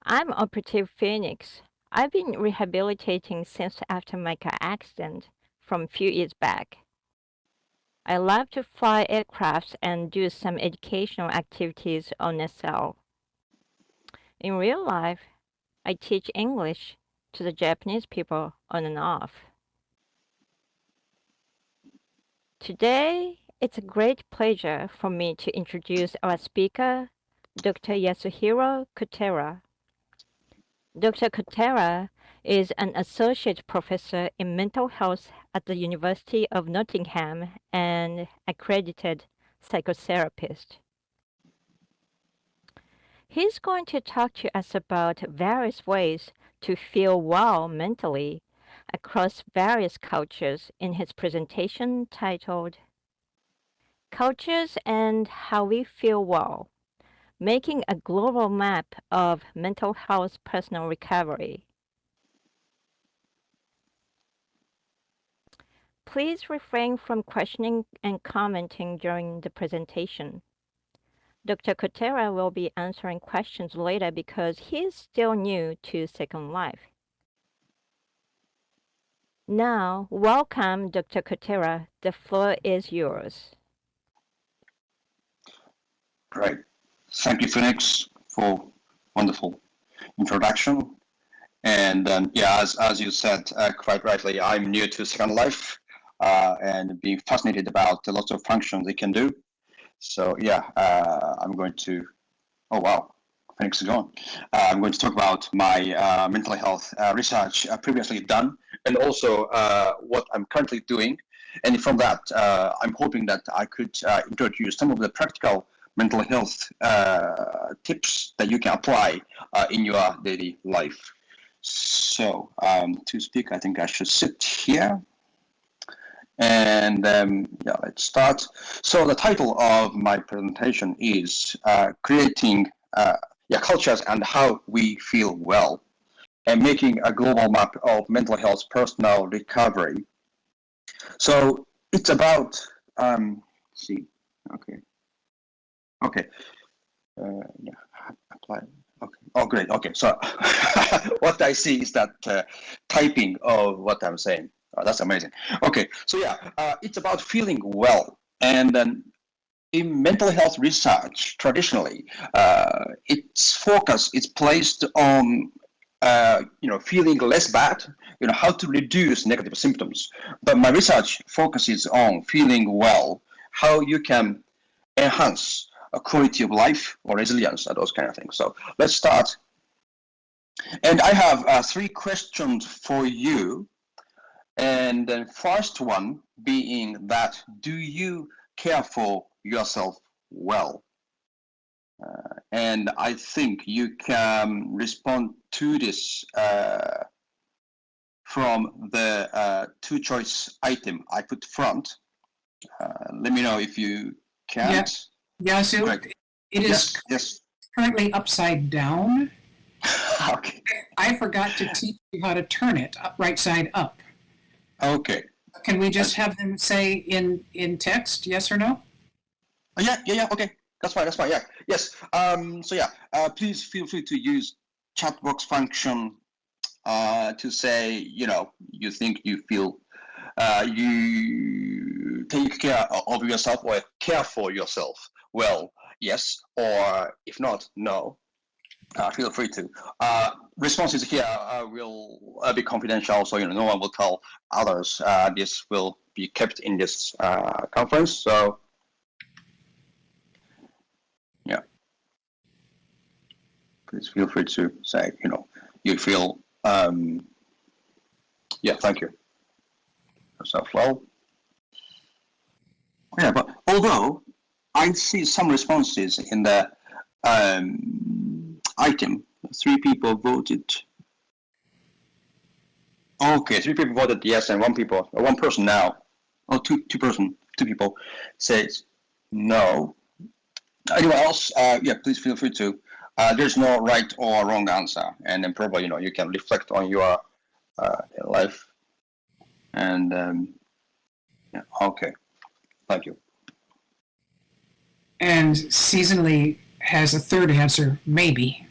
I'm Operative Phoenix. I've been rehabilitating since after my car accident from a few years back. I love to fly aircrafts and do some educational activities on SL. In real life, I teach English to the Japanese people on and off. Today, it's a great pleasure for me to introduce our speaker, Dr. Yasuhiro Kotera. Dr. Kotera is an associate professor in mental health at the University of Nottingham and accredited psychotherapist. He's going to talk to us about various ways to feel well mentally across various cultures in his presentation titled Cultures and How We Feel Well, Making a Global Map of Mental Health Personal Recovery. Please refrain from questioning and commenting during the presentation. Dr. Kotera will be answering questions later because he is still new to Second Life. Now, welcome, Dr. Kotera. The floor is yours. Great. Thank you, Phoenix, for wonderful introduction. And as you said quite rightly, I'm new to Second Life and being fascinated about the lots of functions it can do. So I'm going to, oh wow, Phoenix is gone. I'm going to talk about my mental health research previously done and also what I'm currently doing. And from that, I'm hoping that I could introduce some of the practical mental health tips that you can apply in your daily life. So to speak, I think I should sit here. And let's start. So the title of my presentation is Creating Cultures and How We Feel Well, and Making a Global Map of Mental Health Personal Recovery. So it's about, apply. Okay. Oh, great. Okay. So what I see is that typing of what I'm saying. Oh, that's amazing. Okay. So it's about feeling well. And then in mental health research, traditionally, its focus is placed on feeling less bad, how to reduce negative symptoms. But my research focuses on feeling well, how you can enhance a quality of life or resilience and those kind of things. So let's start. And I have 3 questions for you. And the first one being that, do you care for yourself well? And I think you can respond to this from the 2 choice item I put front. Let me know if you can't. Yasu, Right. it is yes. currently upside down. Okay. I forgot to teach you how to turn it right side up. Okay. Can we just have them say in text, yes or no? Yeah. Okay. That's fine. Yeah. Yes. Please feel free to use chat box function to say, you think you feel you take care of yourself or care for yourself well, yes, or if not, no. Feel free to. Responses here will be confidential, so no one will tell others. This will be kept in this conference. So, please feel free to say, you feel. Thank you. Yourself well. Yeah, but although I see some responses in the item, 3 people voted. Okay, 3 people voted yes, and 1 person now. Oh, two people says no. Anyone else? Please feel free to. There's no right or wrong answer, and then probably you can reflect on your life. And okay, thank you. And seasonally has a 3rd answer, maybe.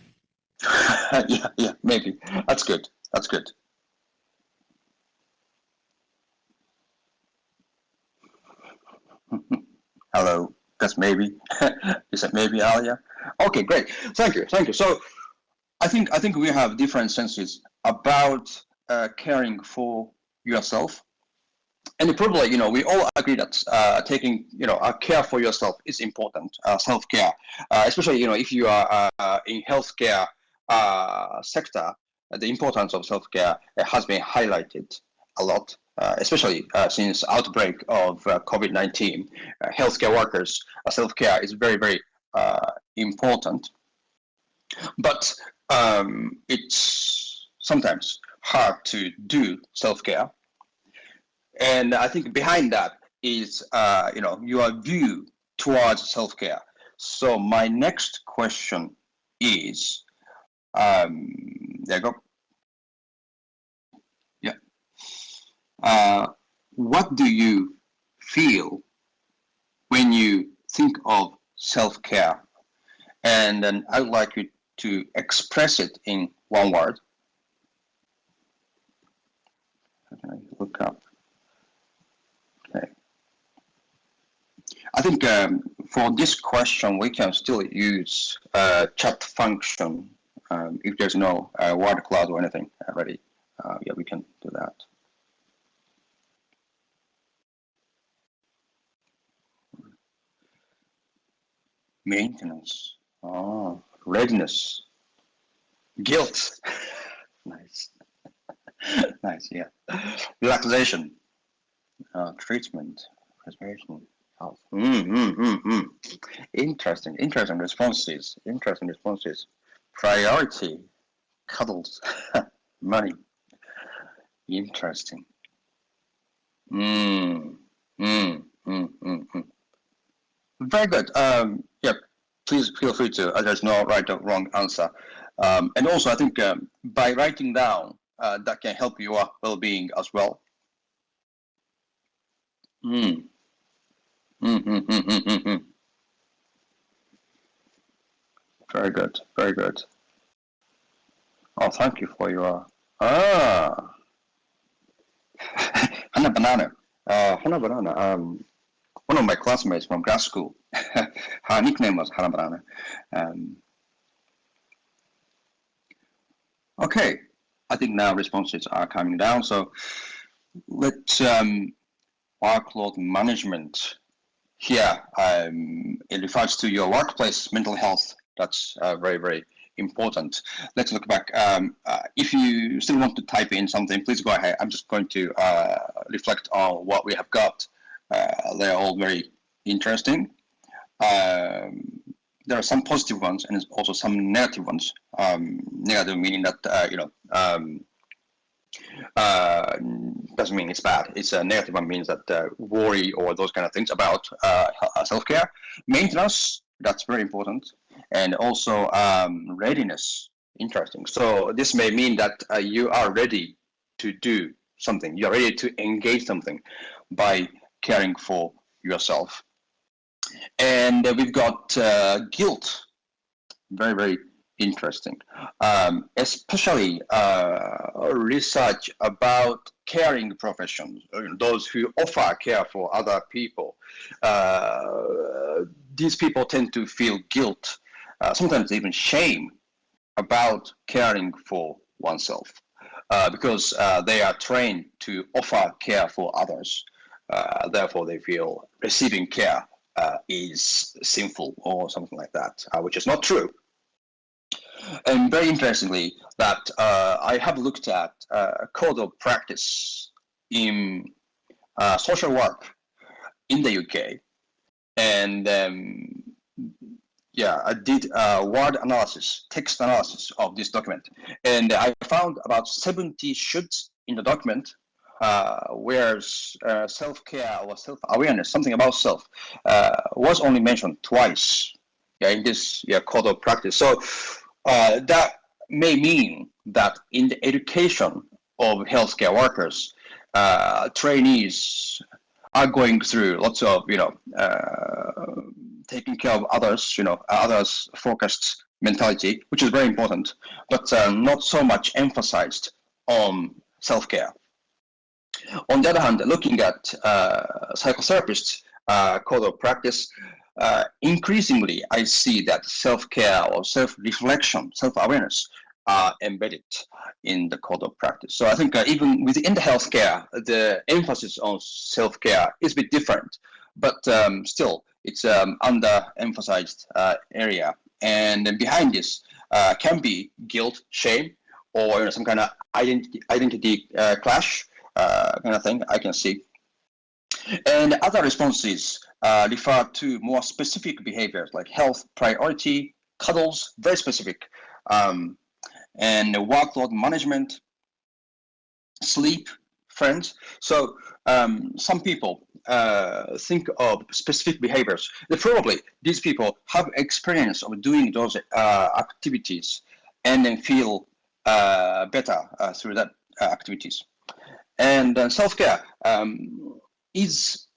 Yeah, maybe. That's good. That's good. Hello. That's maybe. You said maybe, Alia. Okay, great. Thank you. So I think we have different senses about caring for yourself, and probably we all agree that taking a care for yourself is important. Self-care, especially if you are in healthcare sector, the importance of self-care has been highlighted a lot. Especially since outbreak of COVID-19, healthcare workers self-care is very very important. But it's sometimes hard to do self-care, and I think behind that is your view towards self-care. So my next question is, there you go. Yeah. What do you feel when you think of self-care? And then I would like you to express it in one word. How can I look up? Okay. I think for this question, we can still use chat function if there's no word cloud or anything ready. Yeah, we can do that. Maintenance. Oh, readiness. Guilt. Nice. Nice, yeah. Relaxation. Treatment. Respiration. Health. Interesting responses. Interesting responses. Priority. Cuddles. Money. Interesting. Very good. Yeah, please feel free to. There's no right or wrong answer. And also, I think by writing down, that can help your well-being as well. Mm. Mm, mm, mm, mm, mm, mm. Very good. Very good. Oh, thank you for your. Hana Banana. Hana Banana. One of my classmates from grad school. Her nickname was Hana Banana. Okay, I think now responses are coming down. So let's workload management. Here, it refers to your workplace mental health. That's very, very important. Let's look back. If you still want to type in something, please go ahead. I'm just going to reflect on what we have got. They're all very interesting. There are some positive ones and also some negative ones. Negative meaning that doesn't mean it's bad. It's a negative one means that worry or those kind of things about self-care. Maintenance, that's very important. And also readiness, interesting. So this may mean that you are ready to do something. You're ready to engage something by caring for yourself. And we've got guilt, very, very interesting, especially research about caring professions, those who offer care for other people. These people tend to feel guilt, sometimes even shame about caring for oneself because they are trained to offer care for others. Therefore, they feel receiving care is sinful or something like that, which is not true. And very interestingly, that I have looked at a code of practice in social work in the UK, and yeah, I did word analysis, text analysis of this document, and I found about 70 shoulds in the document, whereas self-care or self-awareness, something about self, was only mentioned twice, yeah, in this code of practice. So that may mean that in the education of healthcare workers, trainees are going through lots of taking care of others, others focused mentality, which is very important, but not so much emphasized on self-care. On the other hand, looking at psychotherapists' code of practice, increasingly I see that self-care or self-reflection, self-awareness are embedded in the code of practice. So I think even within the healthcare, the emphasis on self-care is a bit different, but still it's under-emphasized area. And then behind this can be guilt, shame, or some kind of identity clash kind of thing I can see. And other responses refer to more specific behaviors like health priority, cuddles, very specific, and workload management, sleep, friends. So some people think of specific behaviors. Probably these people have experience of doing those activities and then feel better through that activities. And self-care is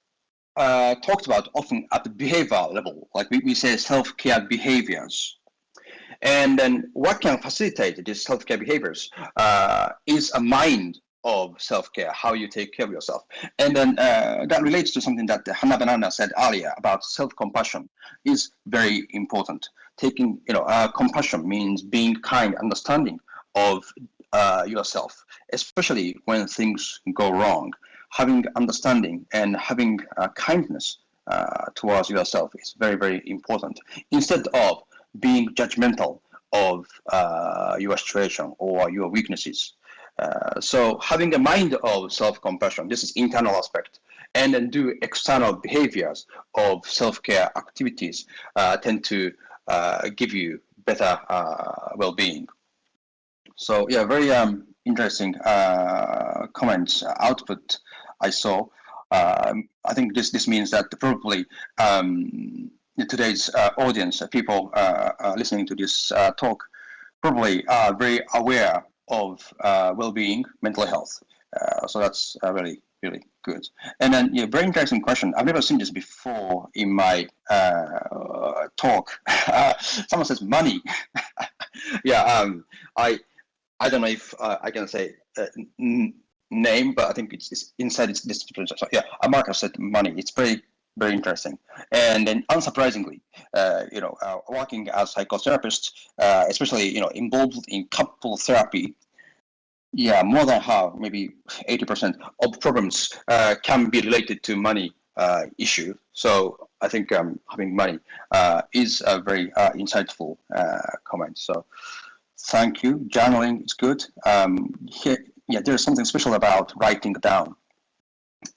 talked about often at the behavioral level, like we say self-care behaviors. And then what can facilitate these self-care behaviors is a mind of self-care, how you take care of yourself. And then that relates to something that Hannah Banana said earlier about self-compassion is very important. Taking, compassion means being kind, understanding of yourself, especially when things go wrong. Having understanding and having kindness towards yourself is very, very important. Instead of being judgmental of your situation or your weaknesses. So having a mind of self-compassion, this is internal aspect, and then do external behaviors of self-care activities tend to give you better well-being. So yeah, very interesting comments, output I saw. I think this means that probably today's audience, people listening to this talk, probably are very aware of well-being, mental health. So that's really, really good. And then, yeah, very interesting question. I've never seen this before in my talk. Someone says money. Yeah, I don't know if I can say name, but I think it's inside its discipline. So yeah, Marcus said money. It's very, very interesting. And then unsurprisingly, working as psychotherapist, especially, involved in couple therapy, yeah, more than half, maybe 80% of problems can be related to money issue. So I think having money is a very insightful comment. So thank you. Journaling is good. Here, yeah, there's something special about writing down.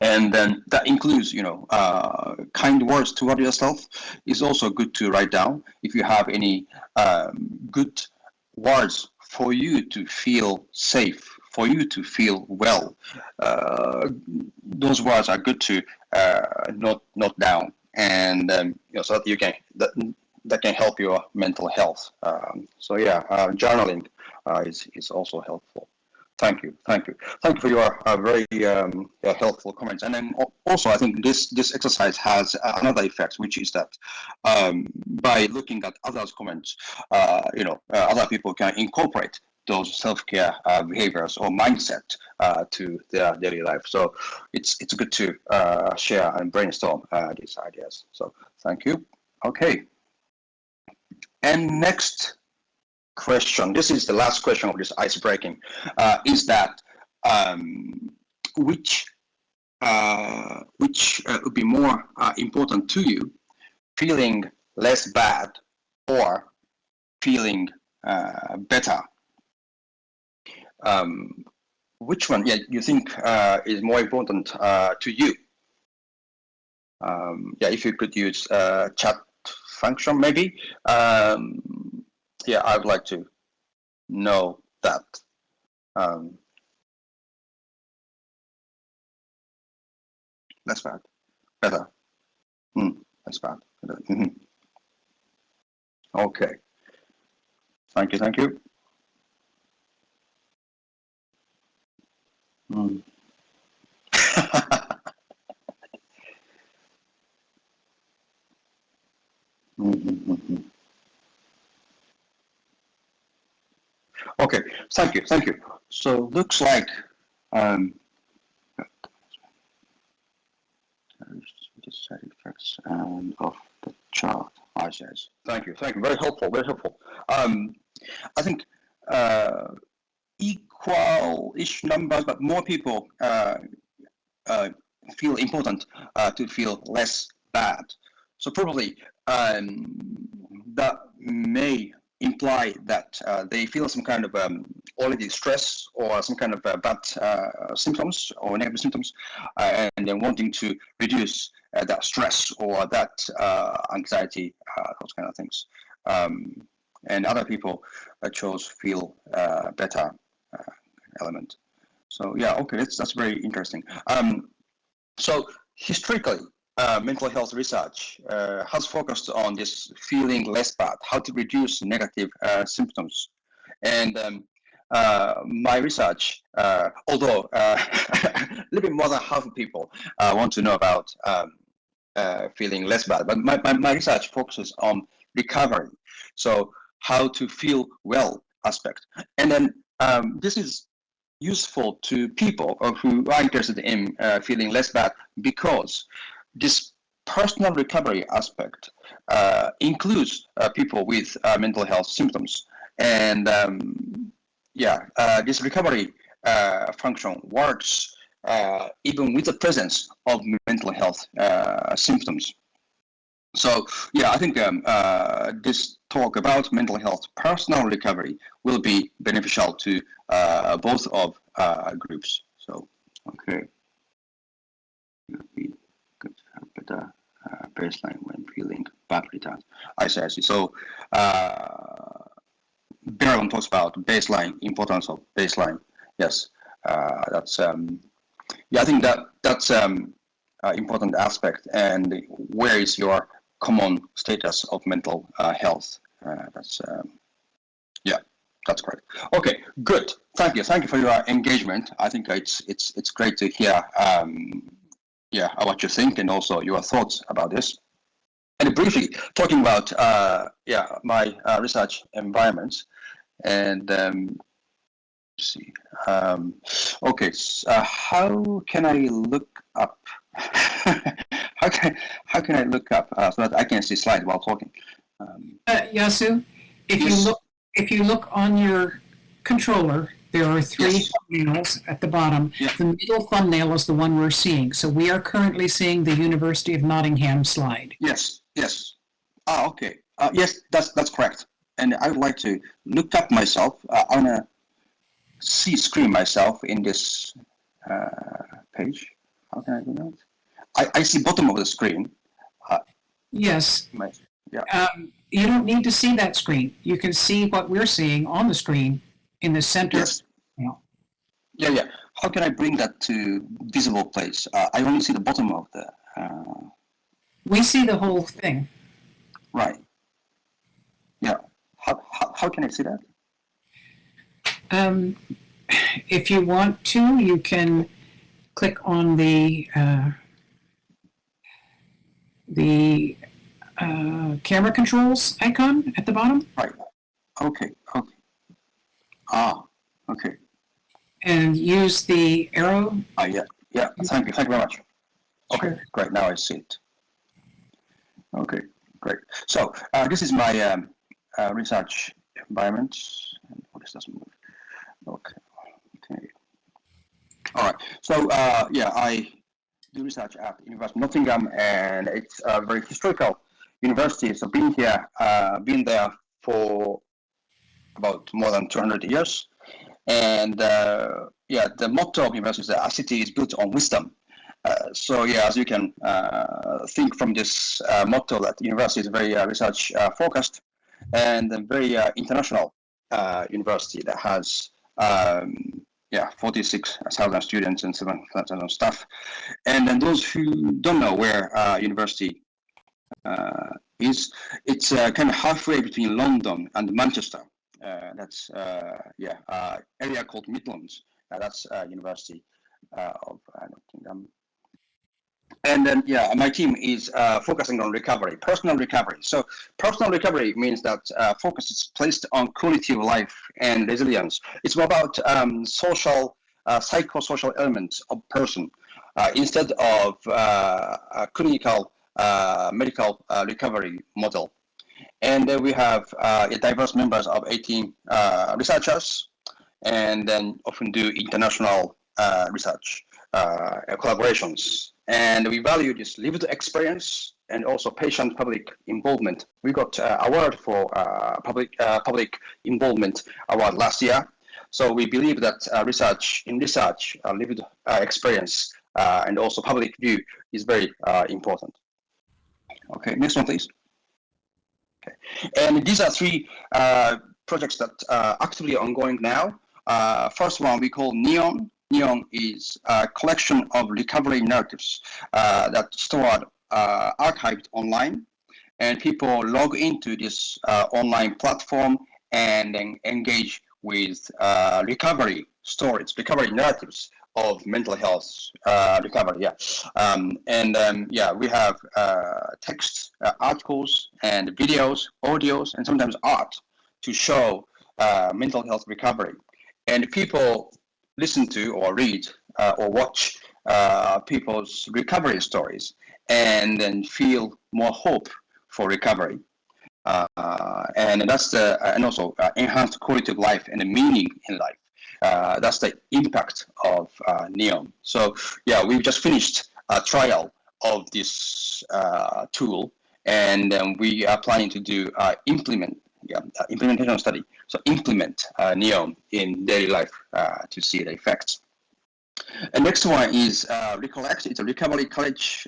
And then that includes, kind words toward yourself is also good to write down. If you have any good words for you to feel safe, for you to feel well, those words are good to note down, and so that you can that can help your mental health. So yeah, journaling is also helpful. Thank you for your very helpful comments. And then also, I think this exercise has another effect, which is that by looking at others' comments, other people can incorporate those self-care behaviors or mindset to their daily life. So it's good to share and brainstorm these ideas. So thank you. Okay. And next question, this is the last question of this ice breaking, is that which would be more important to you, feeling less bad or feeling better? Which one, yeah, you think is more important to you? Yeah, if you could use chat function, maybe. Yeah, I would like to know that. Less bad, better. Less bad. Okay. Thank you. Thank you, thank you. So looks like side effects and of the chart. I says. Thank you, thank you. Very helpful, very helpful. I think equal-ish numbers, but more people feel important to feel less bad. So probably that may imply that they feel some kind of already stress or some kind of bad symptoms or negative symptoms, and then wanting to reduce that stress or that anxiety, those kind of things. And other people chose feel better element. So yeah, okay, that's very interesting. So historically, mental health research has focused on this feeling less bad, how to reduce negative symptoms. And my research, although a little bit more than half of people want to know about feeling less bad, but my research focuses on recovery. So how to feel well aspect. And then this is useful to people who are interested in feeling less bad, because this personal recovery aspect includes people with mental health symptoms. And this recovery function works even with the presence of mental health symptoms. So yeah, I think this talk about mental health personal recovery will be beneficial to both of groups. So okay, it would be good to have better baseline when feeling bad returns. I see. So Behrman talks about baseline, importance of baseline. Yes, that's yeah. I think that's important aspect. And where is your common status of mental health? That's yeah, that's correct. Okay, good. Thank you for your engagement. I think it's great to hear what you think and also your thoughts about this. And briefly talking about my research environments, and let's see. Okay, how can I look up? how can I look up so that I can see slide while talking? Yasu, if you look on your controller, there are three thumbnails at the bottom. Yeah. The middle thumbnail is the one we're seeing. So we are currently seeing the University of Nottingham slide. Yes. Okay. Yes, that's correct. And I would like to look up myself. I want to see screen myself in this page. How can I do that? I see bottom of the screen. Yes. Yeah. You don't need to see that screen. You can see what we're seeing on the screen in the center. Yes. Yeah. How can I bring that to visible place? I only see the bottom of the. We see the whole thing. Right. Yeah. How can I see that? If you want to, you can click on the camera controls icon at the bottom. Right. Okay. Okay. And use the arrow. Yeah. Thank you very much. Okay, Sure. Great. Now I see it. Okay, great. So this is my research environment. What is this move? Okay. All right. So I do research at University of Nottingham, and it's a very historical university. So been there for about more than 200 years. And the motto of university is that a city is built on wisdom. So as you can think from this motto, that university is very research focused and a very international university that has 46,000 students and 7,000 staff. And then those who don't know where university is, it's kind of halfway between London and Manchester. That's area called Midlands. That's University of Nottingham. And then, yeah, my team is focusing on recovery, personal recovery. So personal recovery means that focus is placed on quality of life and resilience. It's about social, psychosocial elements of person instead of a clinical medical recovery model. And then we have diverse members of 18 researchers, and then often do international research collaborations. And we value this lived experience and also patient public involvement. We got award for public involvement award last year. So we believe that research lived experience and also public view is very important. Okay, next one, please. Okay. And these are three projects that are actively ongoing now. First one we call NEON. NEON is a collection of recovery narratives that stored archived online, and people log into this online platform and then engage with recovery stories, recovery narratives of mental health recovery. Yeah, yeah, we have text, articles, and videos, audios, and sometimes art to show mental health recovery. And people listen to or read or watch people's recovery stories and then feel more hope for recovery. And that's and also enhanced quality of life and the meaning in life. That's the impact of NEON. So yeah, we've just finished a trial of this tool, and we are planning to do implementation study. So implement NEON in daily life to see the effects. And next one is Recollect. It's a recovery college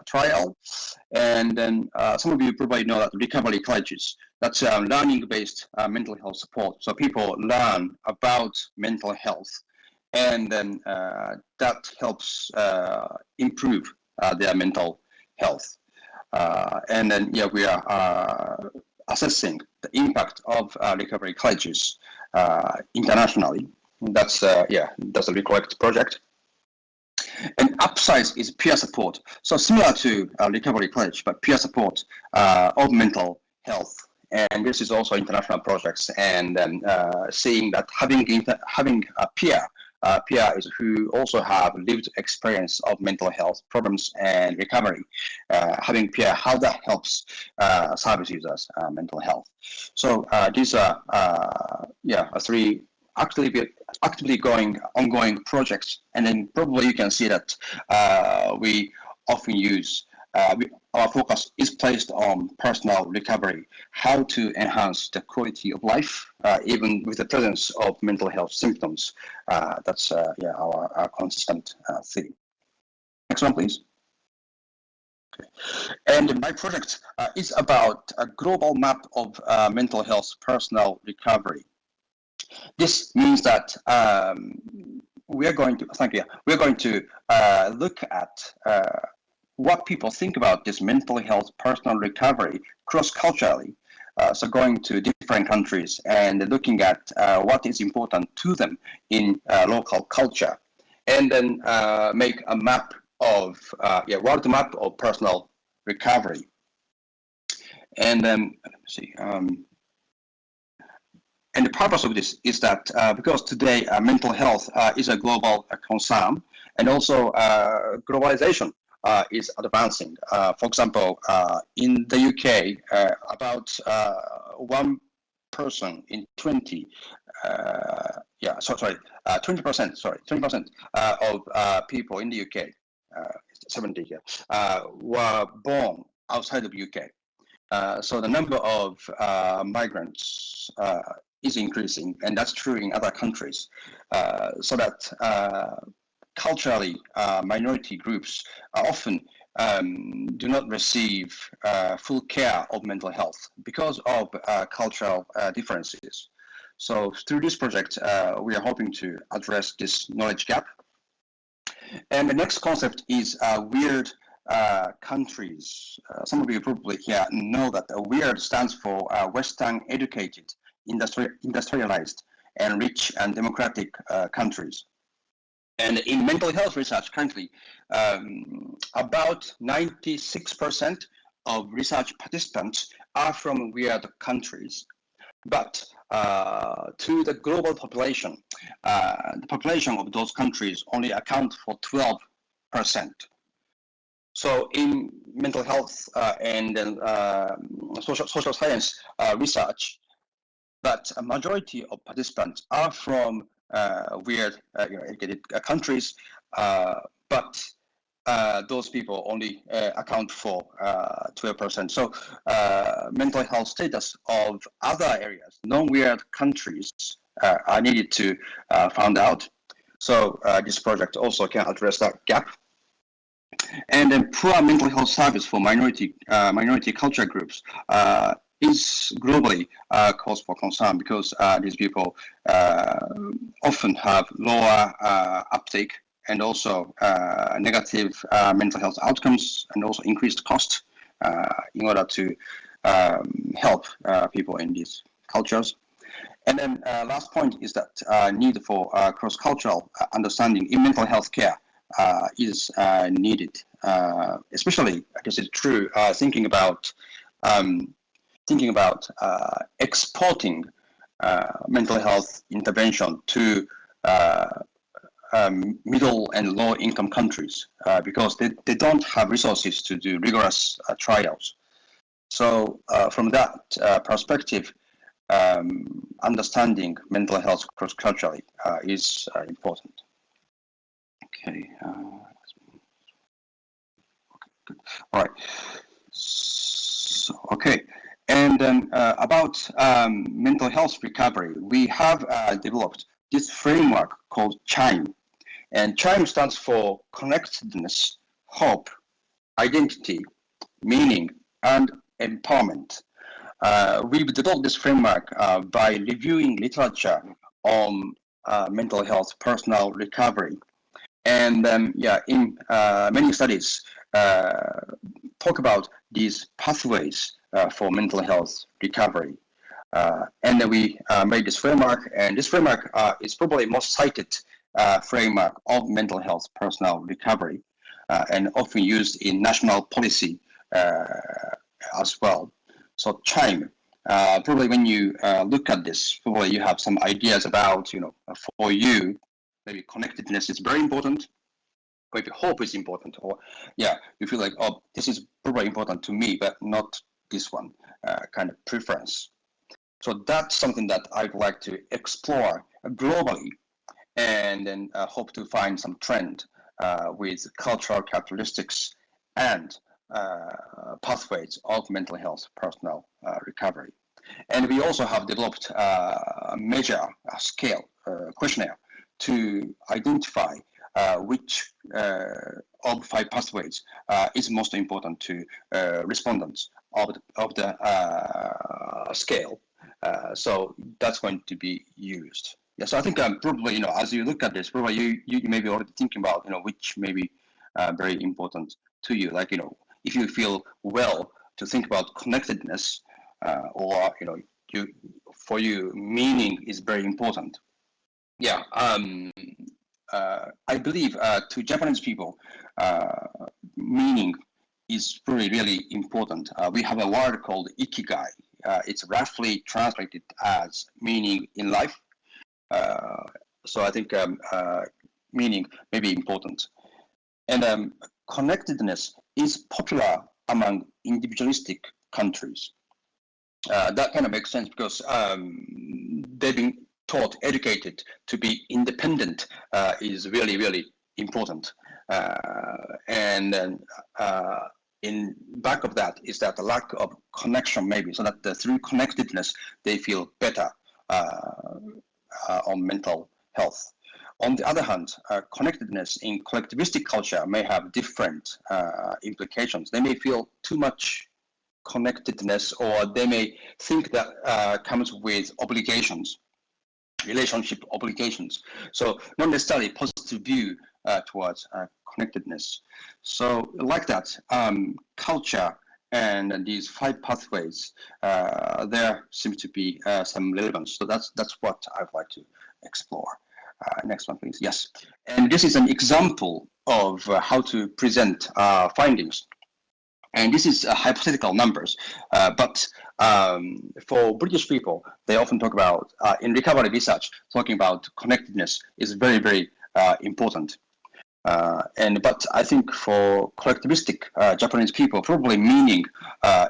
trial. And then some of you probably know that recovery colleges, that's learning-based mental health support. So people learn about mental health, and then that helps improve their mental health. And then, yeah, we are assessing the impact of recovery colleges internationally. That's that's a Recollect project. And Upsize is peer support. So similar to Recovery College, but peer support of mental health. And this is also international projects, and seeing that having a peer is who also have lived experience of mental health problems and recovery. Having peer, how that helps service users' mental health. So these are three actively ongoing projects, and then probably you can see that we often use our focus is placed on personal recovery, how to enhance the quality of life even with the presence of mental health symptoms. That's our consistent theme. Next one, please. Okay. And my project is about a global map of mental health personal recovery. This means that we are going to look at what people think about this mental health personal recovery cross-culturally. So going to different countries and looking at what is important to them in local culture, and then make a map of world map of personal recovery. And then let me see. And the purpose of this is that because today mental health is a global concern, and also globalization is advancing. For example, in the UK, about 1 person in 20, 20% of people in the UK, 70 here, were born outside of UK. So the number of migrants is increasing, and that's true in other countries. So that culturally, minority groups often do not receive full care of mental health because of cultural differences. So through this project, we are hoping to address this knowledge gap. And the next concept is weird countries. Some of you probably here know that WEIRD stands for Western educated, industrialized, and rich and democratic countries. And in mental health research currently, about 96% of research participants are from weird countries. But to the global population, the population of those countries only account for 12%. So in mental health and social science research, but a majority of participants are from weird educated countries, but those people only account for 12%. So mental health status of other areas, non-weird countries, are needed to find out. So this project also can address that gap. And then poor mental health service for minority culture groups is globally cause for concern, because these people often have lower uptake and also negative mental health outcomes, and also increased cost in order to help people in these cultures. And then last point is that need for cross-cultural understanding in mental health care is needed, especially, I guess it's true, thinking about exporting mental health intervention to middle and low income countries, because they don't have resources to do rigorous trials. So from that perspective, understanding mental health cross-culturally is important. Okay. Good. All right. So, okay. And then about mental health recovery, we have developed this framework called CHIME. And CHIME stands for connectedness, hope, identity, meaning, and empowerment. We've developed this framework by reviewing literature on mental health personal recovery. And in many studies talk about these pathways for mental health recovery. And then we made this framework, and this framework is probably most cited framework of mental health personal recovery, and often used in national policy as well. So CHIME, probably when you look at this, probably you have some ideas about, for you, maybe connectedness is very important, maybe hope is important, or you feel like, oh, this is probably important to me, but not this one, kind of preference. So that's something that I'd like to explore globally, and then hope to find some trend with cultural characteristics and pathways of mental health personal recovery. And we also have developed a measure, a scale, questionnaire to identify which of 5 pathways is most important to respondents of the scale. So that's going to be used. Yeah, so I think probably, as you look at this, probably you may be already thinking about, which may be very important to you. Like, if you feel well, to think about connectedness, or, for you, meaning is very important. Yeah, I believe to Japanese people, meaning is really important. We have a word called ikigai. It's roughly translated as meaning in life. So I think meaning may be important. And connectedness is popular among individualistic countries. That kind of makes sense, because they've been taught, educated to be independent is really, really important. And then in back of that is that the lack of connection, maybe, so that through connectedness, they feel better on mental health. On the other hand, connectedness in collectivistic culture may have different implications. They may feel too much connectedness, or they may think that comes with obligations, relationship obligations. So not necessarily positive view towards connectedness. So like that, culture and these 5 pathways, there seems to be some relevance. So that's what I'd like to explore. Next one, please. Yes. And this is an example of how to present findings. And this is hypothetical numbers, but for British people, they often talk about, in recovery research, talking about connectedness is very, very important. But I think for collectivistic Japanese people, probably meaning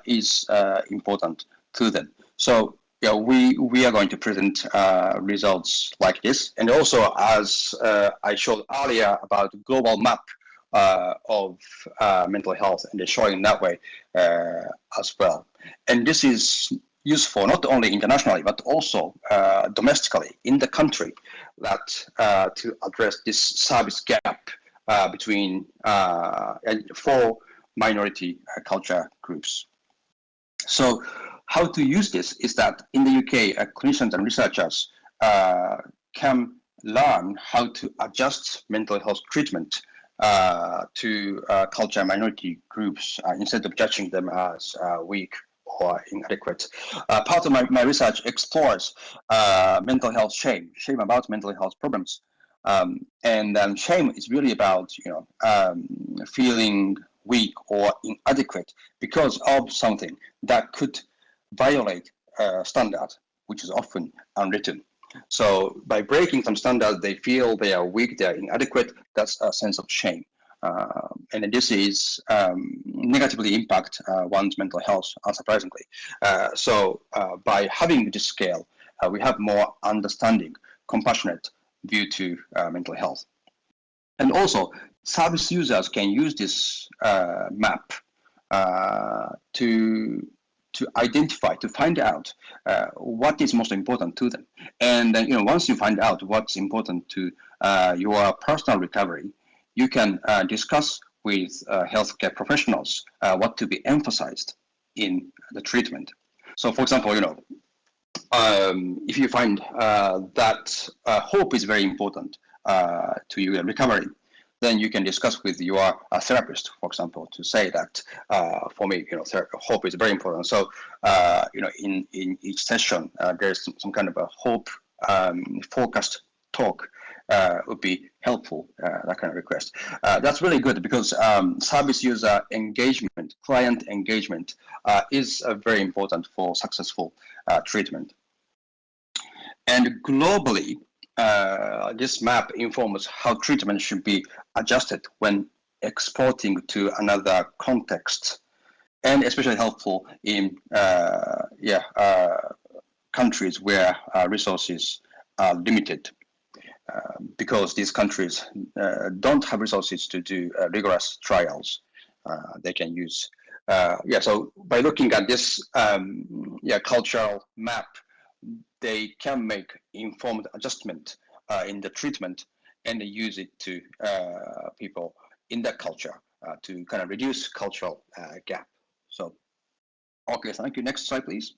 is important to them. So yeah, we are going to present results like this, and also as I showed earlier about global map of mental health, and they're showing that way as well. And this is useful not only internationally but also domestically in the country, that to address this service gap between for minority culture groups. So how to use this is that in the UK, clinicians and researchers can learn how to adjust mental health treatment to culture minority groups instead of judging them as weak or inadequate. Part of my research explores mental health shame about mental health problems. And shame is really about feeling weak or inadequate because of something that could violate standard, which is often unwritten. So by breaking some standards, they feel they are weak, they are inadequate. That's a sense of shame. And this is negatively impact one's mental health, unsurprisingly. So by having this scale, we have more understanding, compassionate view to mental health. And also, service users can use this map to identify, to find out what is most important to them. And then, once you find out what's important to your personal recovery, you can discuss with healthcare professionals what to be emphasized in the treatment. So, for example, if you find that hope is very important to your recovery, then you can discuss with your therapist, for example, to say that for me, hope is very important. So, in each session, there's some kind of a hope focused talk would be helpful. That kind of request. That's really good because service user engagement, client engagement, is very important for successful treatment. And globally, this map informs how treatment should be adjusted when exporting to another context, and especially helpful in countries where resources are limited, because these countries don't have resources to do rigorous trials. They can use so by looking at this cultural map, they can make informed adjustment in the treatment and use it to people in that culture to kind of reduce cultural gap. So, okay, thank you. Next slide, please.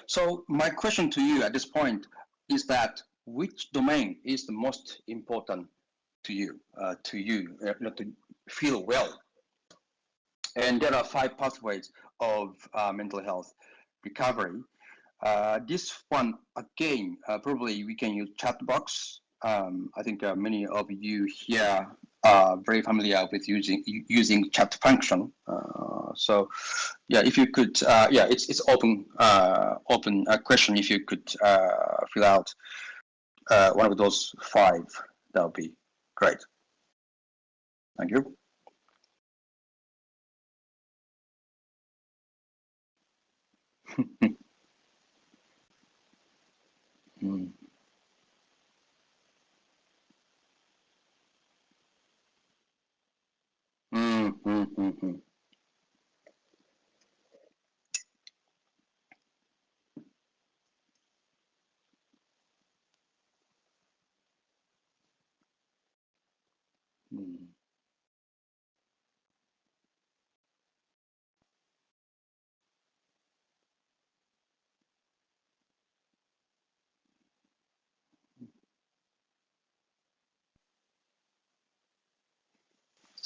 So my question to you at this point is that which domain is the most important to you, to feel well? And there are 5 pathways of mental health recovery. This one, again, probably we can use chat box. I think many of you here are very familiar with using chat function. So, yeah, if you could, it's open question. If you could fill out one of those 5, that would be great. Thank you. Mm.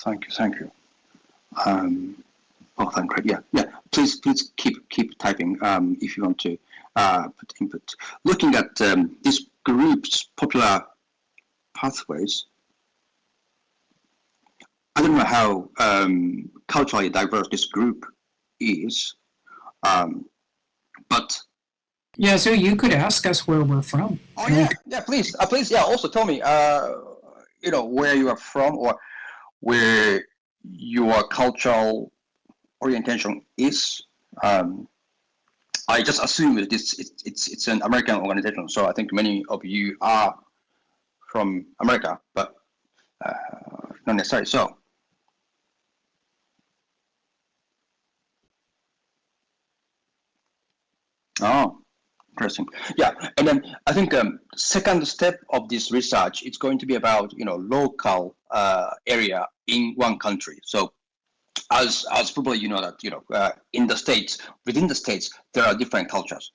Thank you. Thank great. Yeah. Please keep typing if you want to put input. Looking at this group's popular pathways. I don't know how culturally diverse this group is, but Yeah, so you could ask us where we're from. oh yeah, please, yeah. Also tell me, where you are from or where your cultural orientation is. I just assume that it's an American organization, so I think many of you are from America, but not necessarily so. Oh, interesting. Yeah, and then I think second step of this research, it's going to be about local area in one country. So as probably you know that in the states, within the states there are different cultures,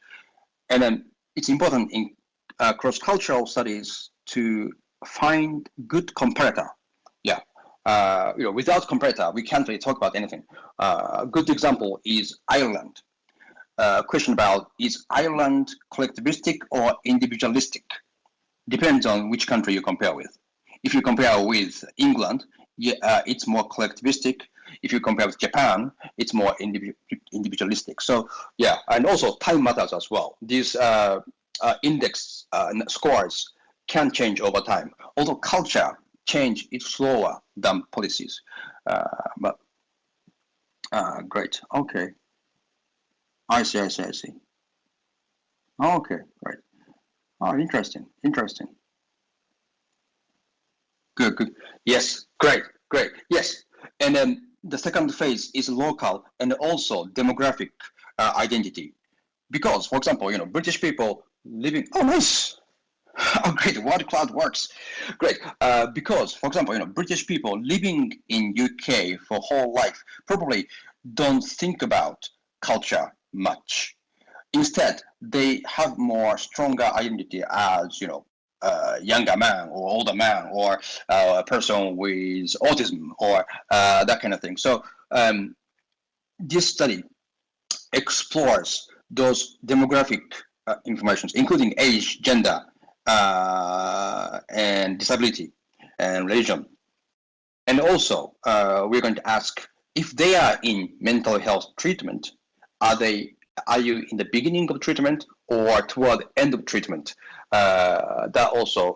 and then it's important in cross-cultural studies to find good comparator. Yeah, without comparator we can't really talk about anything. A good example is Ireland. Question about, is Ireland collectivistic or individualistic? Depends on which country you compare with. If you compare with England, it's more collectivistic. If you compare with Japan, it's more individualistic. So yeah, and also time matters as well. These index scores can change over time. Although culture change is slower than policies. But great. Okay. I see. Okay, right. Oh, interesting. Good. Yes, great. Yes, and then the second phase is local and also demographic identity. Because, for example, British people living. Oh, nice. Oh, great. Word cloud works. Great. Because, for example, British people living in UK for whole life probably don't think about culture much. Instead, they have more stronger identity as a younger man or older man or a person with autism or that kind of thing. So this study explores those demographic informations, including age, gender, and disability and religion. And also, we're going to ask if they are in mental health treatment. Are you in the beginning of treatment or toward the end of treatment? That also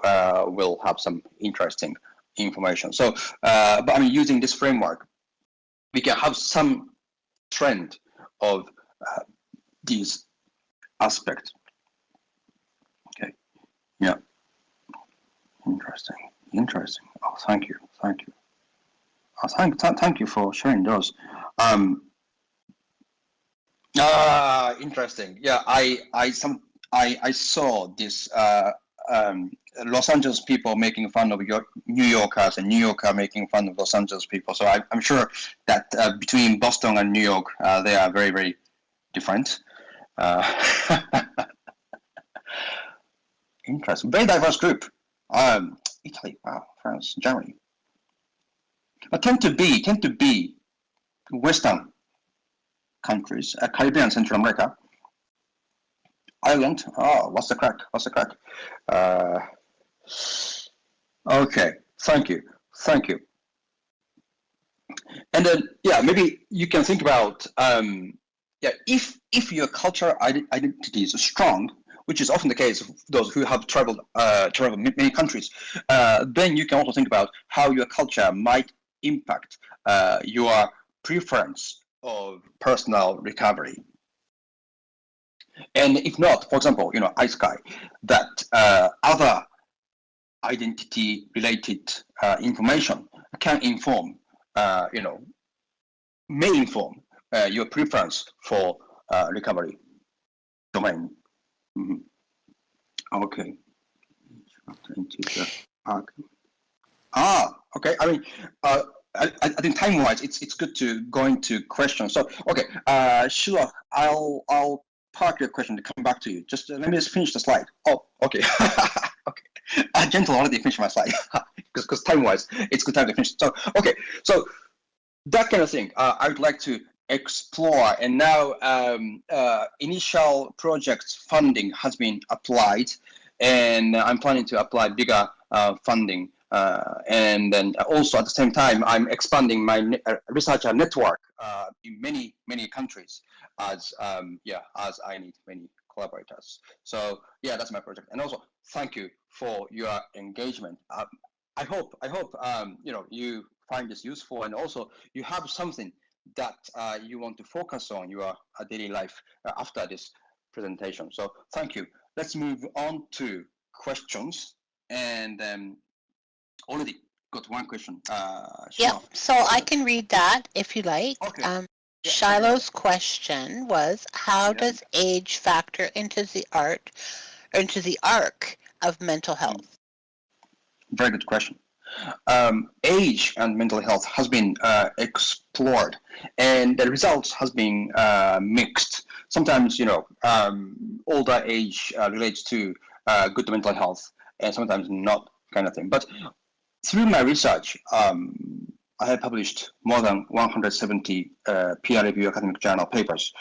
will have some interesting information. So, but I mean, using this framework, we can have some trend of these aspects. Okay. Yeah. Interesting. Oh, thank you. Oh, thank you for sharing those. Interesting. Yeah, I saw this Los Angeles people making fun of New Yorkers and New Yorker making fun of Los Angeles people. So I'm sure that between Boston and New York, they are very, very different. Interesting. Very diverse group. Italy, wow, France, Germany. But tend to be Western countries, Caribbean, Central America. Ireland, oh, what's the crack? Okay, thank you. And then, yeah, maybe you can think about, if your cultural identity is strong, which is often the case of those who have traveled many countries, then you can also think about how your culture might impact your preference of personal recovery. And if not, for example, ISKI, that other identity-related information can inform, may inform your preference for recovery domain. Mm-hmm. Okay. Okay. I mean, I think time-wise, it's good to go into questions. So, okay, sure. I'll park your question to come back to you. Just let me just finish the slide. Oh, okay. Okay. Gentle already finished my slide because time-wise, it's good time to finish. So, okay. So that kind of thing, I would like to explore. And now, initial project funding has been applied, and I'm planning to apply bigger funding. And then also at the same time, I'm expanding my researcher network in many countries as as I need many collaborators. So yeah, that's my project. And also thank you for your engagement. I hope you find this useful, and also you have something that you want to focus on your daily life after this presentation. So thank you. Let's move on to questions, and already got one question. Yep, so I can read that if you like. Okay. Shiloh's question was, how does age factor into the arc of mental health? Very good question. Age and mental health has been explored, and the results has been mixed. Sometimes, older age relates to good mental health, and sometimes not, kind of thing. But through my research, I have published more than 170 peer-reviewed academic journal papers.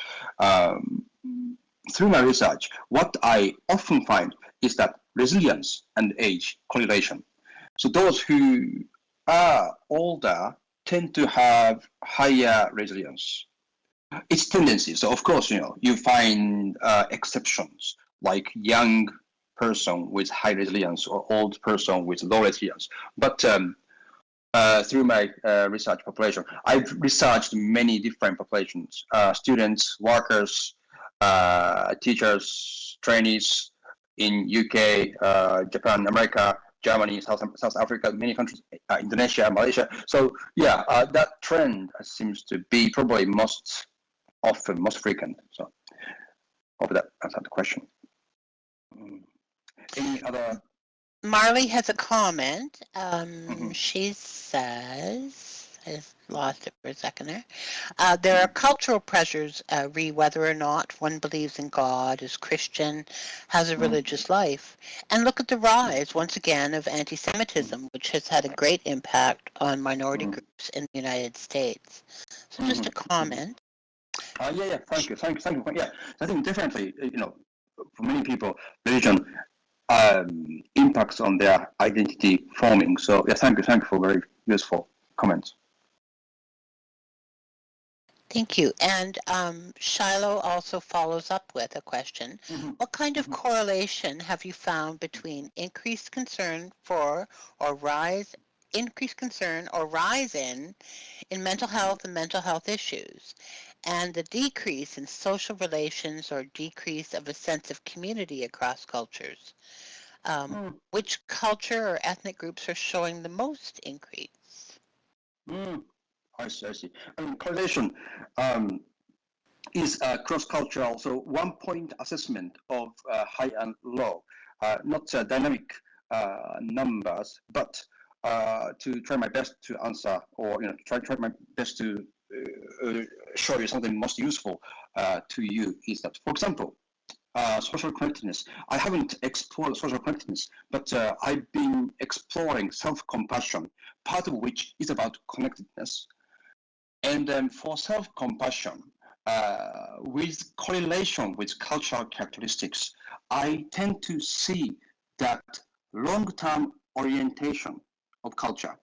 Through my research, what I often find is that resilience and age correlation. So those who are older tend to have higher resilience. It's tendency. So of course, you find exceptions like young person with high resilience or old person with low resilience. But through my research population, I've researched many different populations: students, workers, teachers, trainees in UK, Japan, America, Germany, South Africa, many countries, Indonesia, Malaysia. So yeah, that trend seems to be probably most frequent. So hope that answered the question. Any other? Marley has a comment. She says, I just lost it for a second there. There are cultural pressures re whether or not one believes in God, is Christian, has a religious life. And look at the rise, once again, of anti-Semitism, which has had a great impact on minority groups in the United States. So just a comment. Thank you. Yeah, I think definitely, for many people, religion impacts on their identity forming. So yeah, thank you for very useful comments. Thank you. And Shiloh also follows up with a question. What kind of correlation have you found between increased concern or rise in mental health and mental health issues, and the decrease in social relations or decrease of a sense of community across cultures? Which culture or ethnic groups are showing the most increase? I see. Correlation is cross-cultural, so one-point assessment of high and low, not dynamic numbers, but to try my best to answer, or try my best to show you something most useful to you is that, for example, social connectedness. I haven't explored social connectedness, but I've been exploring self-compassion, part of which is about connectedness. And for self-compassion, with correlation with cultural characteristics, I tend to see that long-term orientation of culture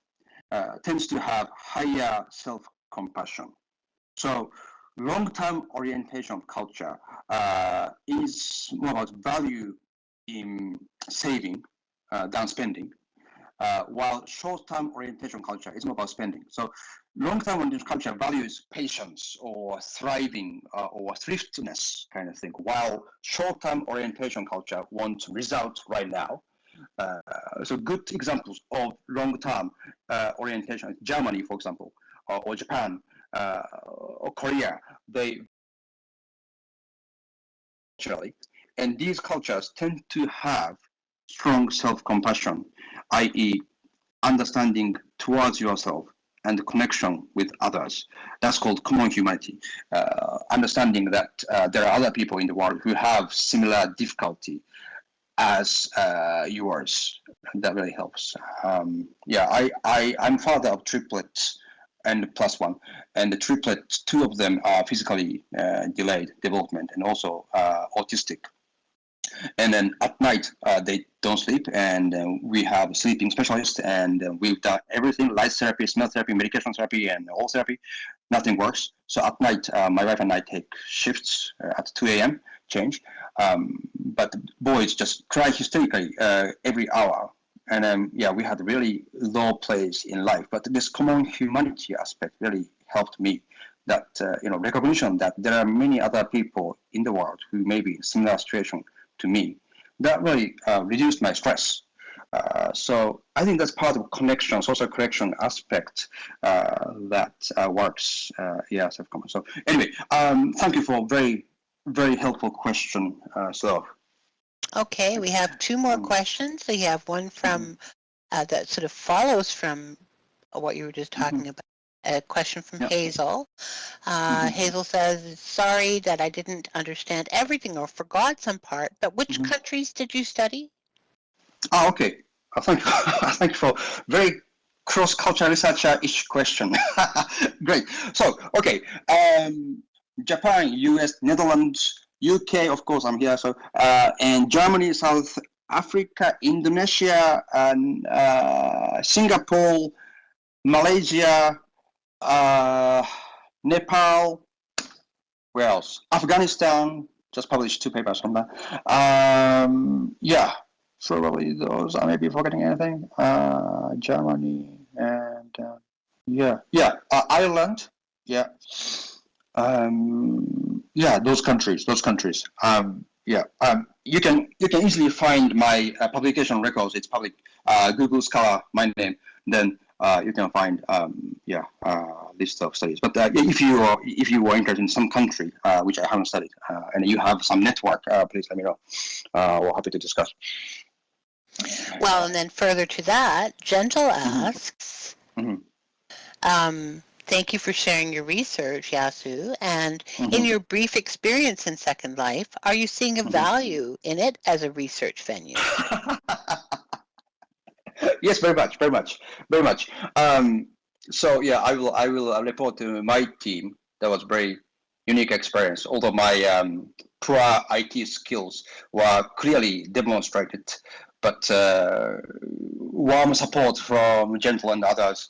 tends to have higher self-compassion. So long-term orientation of culture is more about value in saving than spending, while short-term orientation culture is more about spending. So long-term orientation culture values patience or thriving or thriftiness kind of thing, while short-term orientation culture wants results right now. So good examples of long-term orientation, Germany, for example, or Japan, or Korea, they culturally, and these cultures tend to have strong self-compassion, i.e., understanding towards yourself and connection with others. That's called common humanity. Understanding that there are other people in the world who have similar difficulty as yours. That really helps. I'm father of triplets and plus one, and the triplets, two of them are physically delayed development and also autistic. And then at night, they don't sleep, and we have sleeping specialists, and we've done everything: light therapy, smell therapy, medication therapy, and all therapy. Nothing works. So at night, my wife and I take shifts at 2 a.m. change. But the boys just cry hysterically every hour. And yeah, we had really low place in life. But this common humanity aspect really helped me. That recognition that there are many other people in the world who may be in similar situation to me. That really reduced my stress. So I think that's part of connection, social connection aspect that works. Yeah, self-comment. So anyway, thank you for very, very helpful question. Okay, we have two more questions. We have one from that sort of follows from what you were just talking about. A question from Hazel. Hazel says, sorry that I didn't understand everything or forgot some part, but which countries did you study? Oh, okay. Thank you. Thank you for very cross-cultural researcher-ish question. Great. So, okay. Japan, US, Netherlands, UK, of course, I'm here. So, and Germany, South Africa, Indonesia, and Singapore, Malaysia, Nepal, where else? Afghanistan, just published 2 papers from that. Yeah, probably those. I may be forgetting anything. Germany and Ireland. Yeah. Yeah, those countries. You can easily find my publication records. It's public. Google Scholar, my name. Then you can find list of studies. But if you are interested in some country which I haven't studied, and you have some network, please let me know. We're happy to discuss. Well, and then further to that, Gentle asks, thank you for sharing your research, Yasu, and in your brief experience in Second Life, are you seeing a value in it as a research venue? Yes, very much. So yeah, I will report to my team. That was very unique experience. Although my poor IT skills were clearly demonstrated, but warm support from Gentle and others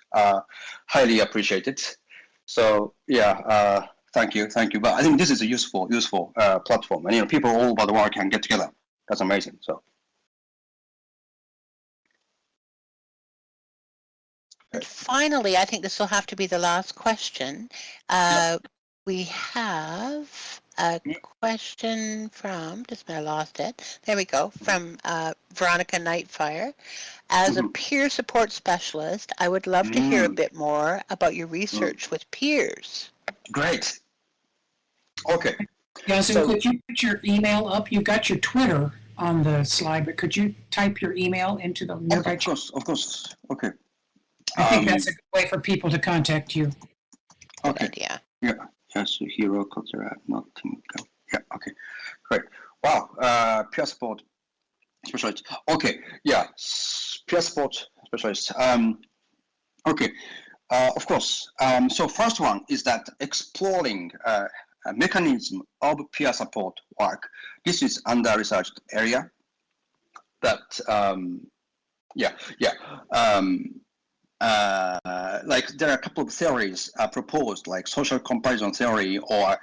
highly appreciated. So yeah, thank you. But I think this is a useful platform, and people all over the world can get together. That's amazing. So. And finally, I think this will have to be the last question. We have a question from, I lost it. There we go, from Veronica Nightfire. As a peer support specialist, I would love to hear a bit more about your research with peers. Great. Okay. Yasu, could you put your email up? You've got your Twitter on the slide, but could you type your email into the nearby? Of course. Okay. I think that's a good way for people to contact you. Okay. Yeah. Yasuhiro Kotera, Nottingham. Yeah. Okay. Great. Wow. Peer support specialist. Okay. Yeah. Peer support specialist. Okay. Of course. So first one is that exploring a mechanism of peer support work. This is under-researched area. That like there are a couple of theories proposed, like social comparison theory or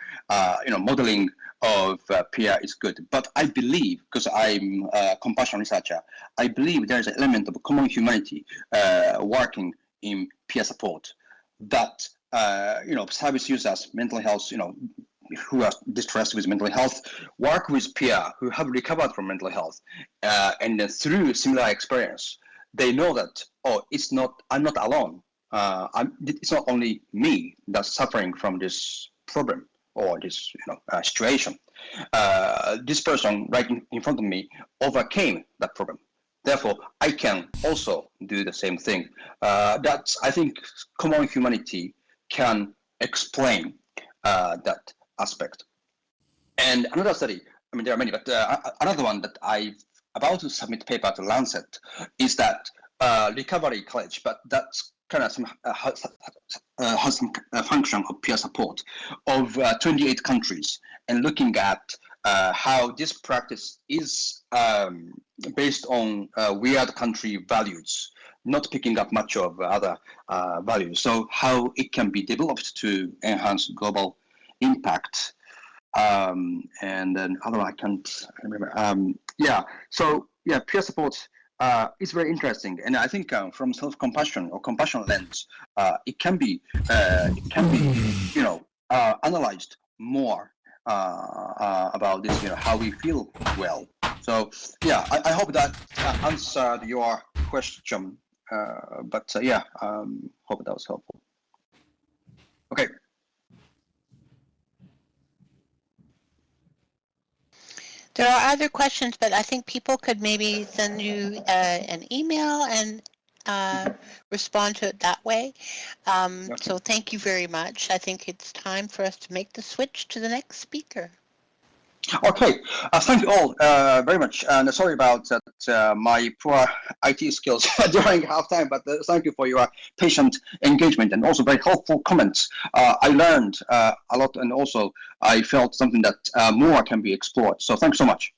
modeling of peer is good. But I believe, because I'm a compassion researcher, I believe there is an element of common humanity working in peer support. That service users, mental health, who are distressed with mental health, work with peer who have recovered from mental health, and then through similar experience, they know that I'm not alone. It's not only me that's suffering from this problem or this situation. This person right in front of me overcame that problem. Therefore, I can also do the same thing. That's, I think, common humanity can explain that aspect. And another study, there are many, but another one that I'm about to submit paper to Lancet is that recovery college, but that's kind of has some function of peer support of 28 countries, and looking at how this practice is based on weird country values, not picking up much of other values. So how it can be developed to enhance global impact. And then other I can't remember. So peer support is very interesting, and I think from self-compassion or compassion lens, it can be analyzed more about this, how we feel well. So I hope that answered your question. Hope that was helpful. Okay. There are other questions, but I think people could maybe send you an email and respond to it that way. So thank you very much. I think it's time for us to make the switch to the next speaker. Okay, thank you all very much, and sorry about that, my poor IT skills during halftime, but thank you for your patient engagement and also very helpful comments. I learned a lot, and also I felt something that more can be explored, so thanks so much.